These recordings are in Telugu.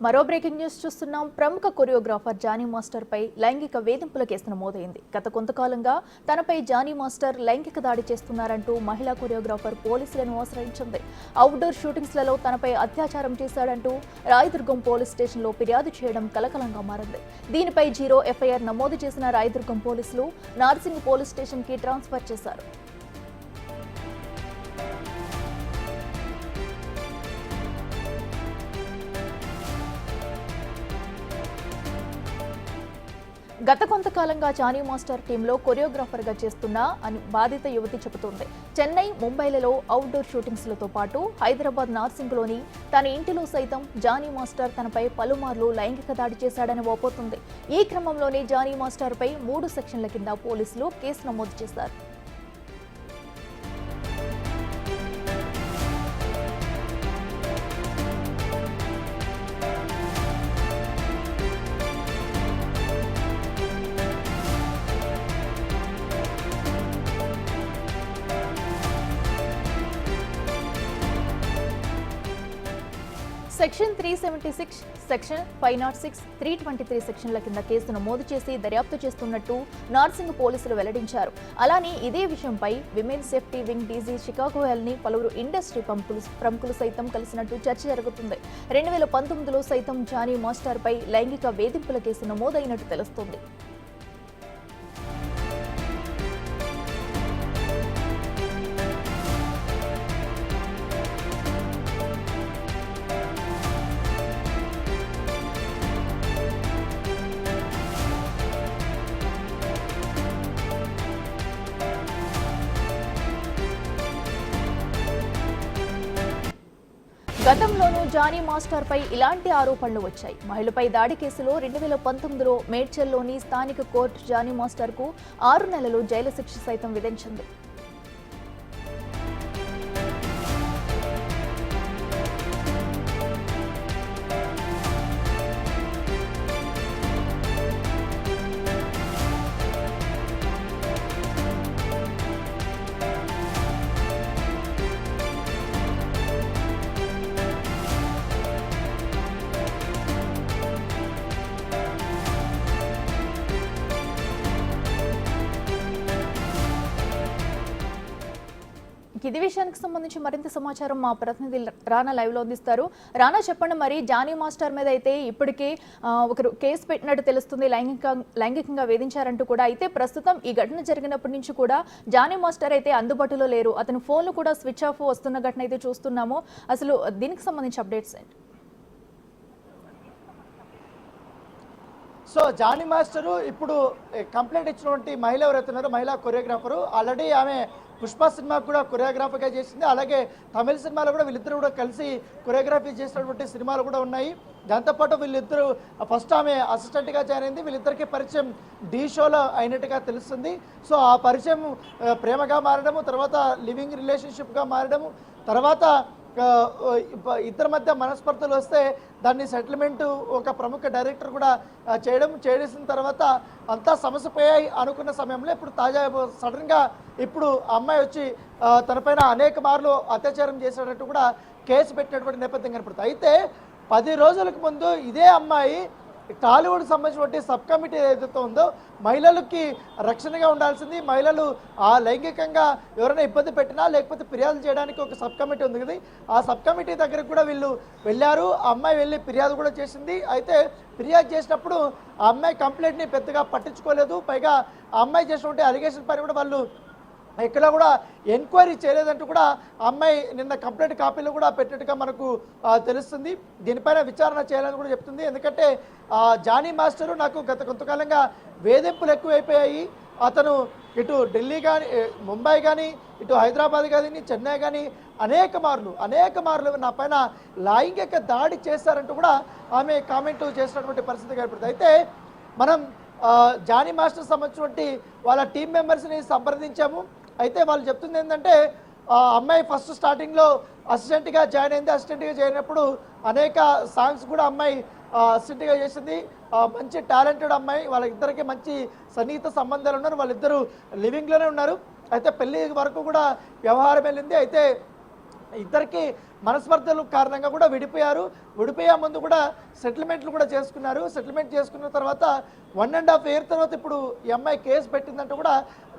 మరో బ్రేకింగ్ న్యూస్ చూస్తున్నాం. ప్రముఖ కొరియోగ్రాఫర్ జానీ మాస్టర్ పై లైంగిక వేధింపుల కేసు నమోదైంది. గత కొంతకాలంగా తనపై జానీ మాస్టర్ లైంగిక దాడి చేస్తున్నారంటూ మహిళా కొరియోగ్రాఫర్ పోలీసులను ఆశ్రయించింది. అవుట్డోర్ షూటింగ్స్లలో తనపై అత్యాచారం చేశాడంటూ రాయదుర్గం పోలీస్ స్టేషన్లో ఫిర్యాదు చేయడం కలకలంగా మారింది. దీనిపై 0 ఎఫ్ఐఆర్ నమోదు చేసిన రాయదుర్గం పోలీసులు నార్సింగ్ పోలీస్ స్టేషన్ కి ట్రాన్స్ఫర్ చేశారు. గత కొంతకాలంగా జానీ మాస్టర్ టీంలో కొరియోగ్రాఫర్గా చేస్తున్నా అని బాధిత యువతి చెబుతోంది. చెన్నై, ముంబైలలో అవుట్డోర్ షూటింగ్స్లతో పాటు హైదరాబాద్ నార్సింగ్లోని తన ఇంటిలో సైతం జానీ మాస్టర్ తనపై పలుమార్లు లైంగిక దాడి చేశాడని వాపోతుంది. ఈ క్రమంలోనే జానీ మాస్టర్పై 3 సెక్షన్ల కింద పోలీసులు కేసు నమోదు చేశారు. సెక్షన్ 376, సెక్షన్ 506, 323 సెక్షన్ల కింద కేసు నమోదు చేసి దర్యాప్తు చేస్తున్నట్టు నార్సింగ్ పోలీసులు వెల్లడించారు. అలానే ఇదే విషయంపై విమెన్ సేఫ్టీ వింగ్ డీజీ షికాగో హెల్ని పలువురు ఇండస్ట్రీ ప్రముఖులు సైతం కలిసినట్టు చర్చ జరుగుతుంది. 2019లో సైతం జానీ మాస్టర్పై లైంగిక వేధింపుల కేసు నమోదైనట్టు తెలుస్తోంది. గతంలోనూ జానీ మాస్టర్ పై ఇలాంటి ఆరోపణలు వచ్చాయి. మహిళపై దాడి కేసులో 2019లో మేడ్చల్లోని స్థానిక కోర్టు జానీ మాస్టర్ కు 6 నెలలు జైలు శిక్ష సైతం విధించింది. ఇది విషయానికి సంబంధించి మరింత సమాచారం మా ప్రతినిధి రానా లైవ్ లో అందిస్తారు. రానా, చెప్పండి, మరి జానీ మాస్టర్ మీద అయితే ఇప్పటికే ఒకరు కేసు పెట్టినట్టు తెలుస్తుంది, లైంగికంగా వేధించారంటూ కూడా. అయితే ప్రస్తుతం ఈ ఘటన జరిగినప్పటి నుంచి కూడా జానీ మాస్టర్ అయితే అందుబాటులో లేరు. అతని ఫోన్లు కూడా స్విచ్ ఆఫ్ వస్తున్న ఘటన అయితే చూస్తున్నాము. అసలు దీనికి సంబంధించి అప్డేట్స్ ఏంటి? సో జానీ మాస్టరు ఇప్పుడు కంప్లైంట్ ఇచ్చినటువంటి మహిళ ఎవరైతున్నారో మహిళా కొరియోగ్రాఫరు, ఆల్రెడీ ఆమె పుష్ప సినిమాకు కూడా కొరియోగ్రాఫర్గా చేసింది. అలాగే తమిళ సినిమాలో కూడా వీళ్ళిద్దరు కూడా కలిసి కొరియోగ్రఫీ చేసినటువంటి సినిమాలు కూడా ఉన్నాయి. దాంతోపాటు వీళ్ళిద్దరు ఫస్ట్ ఆమె అసిస్టెంట్గా జాయిన్ అయింది. వీళ్ళిద్దరికీ పరిచయం ఢీ షోలో అయినట్టుగా తెలుస్తుంది. సో ఆ పరిచయం ప్రేమగా మారడము, తర్వాత లివింగ్ రిలేషన్షిప్గా మారడము, తర్వాత ఇద్దరి మధ్య మనస్పర్ధలు వస్తే దాన్ని సెటిల్మెంట్ ఒక ప్రముఖ డైరెక్టర్ కూడా చేసిన తర్వాత అంతా సమస్య పోయాయి అనుకున్న సమయంలో ఇప్పుడు తాజా సడన్గా ఇప్పుడు అమ్మాయి వచ్చి తనపైన అనేక మార్లు అత్యాచారం చేసేటట్టు కూడా కేసు పెట్టినటువంటి నేపథ్యం కనపడుతుంది. అయితే 10 రోజులకు ముందు ఇదే అమ్మాయి టాలీవుడ్ సంబంధించిన సబ్ కమిటీ ఏదైతే ఉందో మహిళలకి రక్షణగా ఉండాల్సింది, మహిళలు ఆ లైంగికంగా ఎవరైనా ఇబ్బంది పెట్టినా లేకపోతే ఫిర్యాదు చేయడానికి ఒక సబ్ కమిటీ ఉంది కదా, ఆ సబ్ కమిటీ దగ్గరకు కూడా వీళ్ళు వెళ్ళారు. ఆ అమ్మాయి వెళ్ళి ఫిర్యాదు కూడా చేసింది. అయితే ఫిర్యాదు చేసినప్పుడు ఆ అమ్మాయి కంప్లైంట్ని పెద్దగా పట్టించుకోలేదు. పైగా ఆ అమ్మాయి చేసినటువంటి అలిగేషన్ పైన కూడా వాళ్ళు ఇక్కడ కూడా ఎంక్వైరీ చేయలేదంటూ కూడా అమ్మాయి నిన్న కంప్లైంట్ కాపీలు కూడా పెట్టినట్టుగా మనకు తెలుస్తుంది. దీనిపైన విచారణ చేయాలని కూడా చెప్తుంది. ఎందుకంటే జానీ మాస్టరు నాకు గత కొంతకాలంగా వేధింపులు ఎక్కువైపోయాయి. అతను ఇటు ఢిల్లీ కానీ, ముంబై కానీ, ఇటు హైదరాబాద్ కానీ, చెన్నై కానీ అనేక మార్లు నా పైన లైంగిక దాడి చేశారంటూ కూడా ఆమె కామెంట్ చేసినటువంటి పరిస్థితి కనపడుతుంది. అయితే మనం జానీ మాస్టర్ సంబంధించినటువంటి వాళ్ళ టీం మెంబర్స్ని సంప్రదించాము. అయితే వాళ్ళు చెప్తుంది ఏంటంటే అమ్మాయి ఫస్ట్ స్టార్టింగ్లో అసిస్టెంట్గా జాయిన్ అయింది. అసిస్టెంట్గా జాయిన్ అయినప్పుడు అనేక సాంగ్స్ కూడా అమ్మాయి అసిస్టెంట్గా చేసింది. మంచి టాలెంటెడ్ అమ్మాయి, వాళ్ళిద్దరికి మంచి సన్నిహిత సంబంధాలు ఉన్నారు, వాళ్ళిద్దరూ లివింగ్లోనే ఉన్నారు. అయితే పెళ్లి వరకు కూడా వ్యవహారం వెళ్ళింది. అయితే ఇద్దరికి మనస్పర్ధలు కారణంగా కూడా విడిపోయే ముందు కూడా సెటిల్మెంట్లు కూడా చేసుకున్నారు. సెటిల్మెంట్ చేసుకున్న తర్వాత 1.5 year తర్వాత ఇప్పుడు ఈ అమ్మాయి కేసు పెట్టిందంటూ కూడా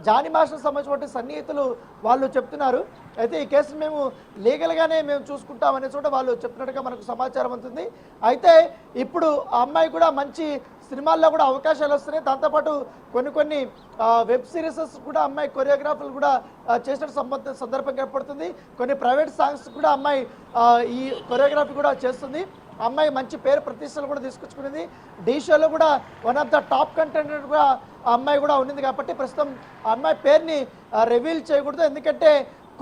జానీ మాస్టర్ సంబంధించిన సన్నిహితులు వాళ్ళు చెప్తున్నారు. అయితే ఈ కేసును మేము లీగల్గానే మేము చూసుకుంటామనే చోట వాళ్ళు చెప్తున్నట్టుగా మనకు సమాచారం అవుతుంది. అయితే ఇప్పుడు ఆ అమ్మాయి కూడా మంచి సినిమాల్లో కూడా అవకాశాలు వస్తున్నాయి. దాంతోపాటు కొన్ని వెబ్ సిరీసెస్ కూడా అమ్మాయి కొరియోగ్రాఫర్లు కూడా చేసిన సందర్భం ఏర్పడుతుంది. కొన్ని ప్రైవేట్ సాంగ్స్ కూడా అమ్మాయి ఈ కొరియోగ్రఫీ కూడా చేస్తుంది. అమ్మాయి మంచి పేరు ప్రతిష్టలు కూడా తీసుకొచ్చుకునేది. ఢీ షోలో కూడా one of the top contender కూడా ఆ అమ్మాయి కూడా ఉండింది. కాబట్టి ప్రస్తుతం ఆ అమ్మాయి పేరుని రివీల్ చేయకూడదు, ఎందుకంటే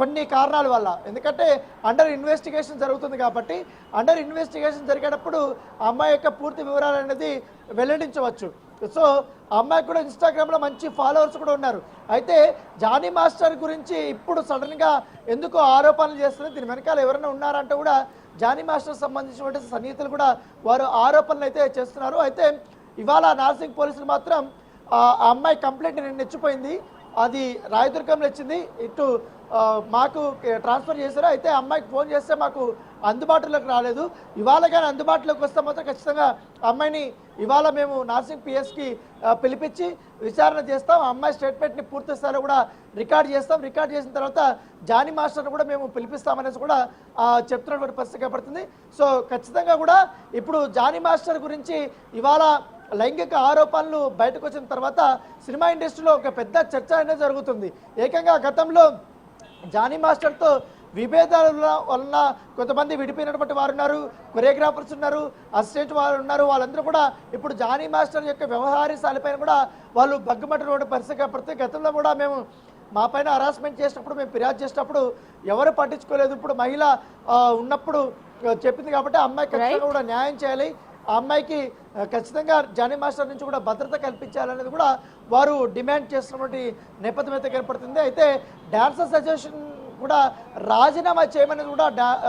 కొన్ని కారణాల వల్ల. ఎందుకంటే అండర్ ఇన్వెస్టిగేషన్ జరుగుతుంది కాబట్టి అండర్ ఇన్వెస్టిగేషన్ జరిగేటప్పుడు ఆ అమ్మాయి యొక్క పూర్తి వివరాలు అనేది వెల్లడించవచ్చు. సో ఆ అమ్మాయికి కూడా ఇన్స్టాగ్రామ్లో మంచి ఫాలోవర్స్ కూడా ఉన్నారు. అయితే జానీ మాస్టర్ గురించి ఇప్పుడు సడన్గా ఎందుకు ఆరోపణలు చేస్తుంది, దీని వెనకాల ఎవరైనా ఉన్నారంటే కూడా జానీ మాస్టర్ సంబంధించినటువంటి సన్నిహితులు కూడా వారు ఆరోపణలు అయితే చేస్తున్నారు. అయితే ఇవాళ నార్సింగ్ పోలీసులు మాత్రం ఆ అమ్మాయి కంప్లైంట్ నిన్న అది రాయదుర్గంలో ఇచ్చింది. ఇటు మాకు ట్రాన్స్ఫర్ చేశారు. అయితే అమ్మాయికి ఫోన్ చేస్తే మాకు అందుబాటులోకి రాలేదు. ఇవాళ కానీ అందుబాటులోకి వస్తే మాత్రం ఖచ్చితంగా అమ్మాయిని ఇవాళ మేము నార్సింగ్ పిఎస్కి పిలిపించి విచారణ చేస్తాం. అమ్మాయి స్టేట్మెంట్ని పూర్తి స్థాయిలో కూడా రికార్డ్ చేస్తాం. రికార్డ్ చేసిన తర్వాత జానీ మాస్టర్ని కూడా మేము పిలిపిస్తామనేసి కూడా చెప్తున్నటువంటి పరిస్థితి కనపడుతుంది. సో ఖచ్చితంగా కూడా ఇప్పుడు జానీ మాస్టర్ గురించి ఇవాళ లైంగిక ఆరోపణలు బయటకు వచ్చిన తర్వాత సినిమా ఇండస్ట్రీలో ఒక పెద్ద చర్చ అనేది జరుగుతుంది. ఏకంగా గతంలో జానీ మాస్టర్తో విభేదాల వలన కొంతమంది విడిపోయినటువంటి వారు ఉన్నారు, కొరియోగ్రాఫర్స్ ఉన్నారు, అసిస్టెంట్ వారు ఉన్నారు. వాళ్ళందరూ కూడా ఇప్పుడు జానీ మాస్టర్ యొక్క వ్యవహారాలపైన కూడా వాళ్ళు బగ్గుమట్టినటువంటి పరిస్థితి కనపడుతుంది. గతంలో కూడా మేము మా పైన హరాస్మెంట్ చేసినప్పుడు, మేము ఫిర్యాదు చేసినప్పుడు ఎవరు పట్టించుకోలేదు. ఇప్పుడు మహిళ ఉన్నప్పుడు చెప్పింది కాబట్టి ఆ అమ్మాయి ఖచ్చితంగా కూడా న్యాయం చేయాలి, ఆ అమ్మాయికి ఖచ్చితంగా జానీ మాస్టర్ నుంచి కూడా భద్రత కల్పించాలనేది కూడా వారు డిమాండ్ చేస్తున్నటువంటి నేపథ్యం అయితే కనపడుతుంది. అయితే డాన్సర్స్ అసోసియేషన్ కూడా రాజీనామా చేయమనేది కూడా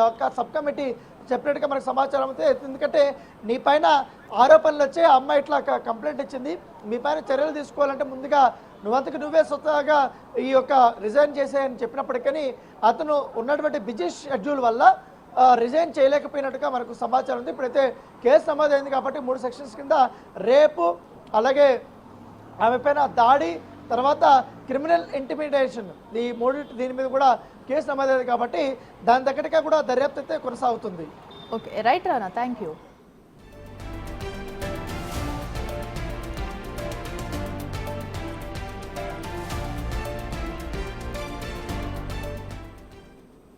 ఒక సబ్ కమిటీ చెప్పినట్టుగా మనకు సమాచారం అయితే. ఎందుకంటే నీ పైన ఆరోపణలు వచ్చాయి, ఆ అమ్మాయి ఇట్లా కంప్లైంట్ ఇచ్చింది, మీ పైన చర్యలు తీసుకోవాలంటే ముందుగా నువ్వంతకు నువ్వే స్వతహాగా ఈ యొక్క రిజైన్ చేసేయని చెప్పినప్పటికీ అతను ఉన్నటువంటి బిజీ షెడ్యూల్ వల్ల రిజైన్ చేయలేకపోయినట్టుగా మనకు సమాచారం ఉంది. ఇప్పుడైతే కేసు నమోదైంది కాబట్టి 3 సెక్షన్స్ కింద రేపు, అలాగే ఆమె పైన దాడి, తర్వాత క్రిమినల్ ఇంటిమిడేషన్, ఈ దీని మీద కూడా కేసు నమోదైంది కాబట్టి దాని దగ్గరగా కూడా దర్యాప్తు అయితే కొనసాగుతుంది. Okay, right Rana, thank you.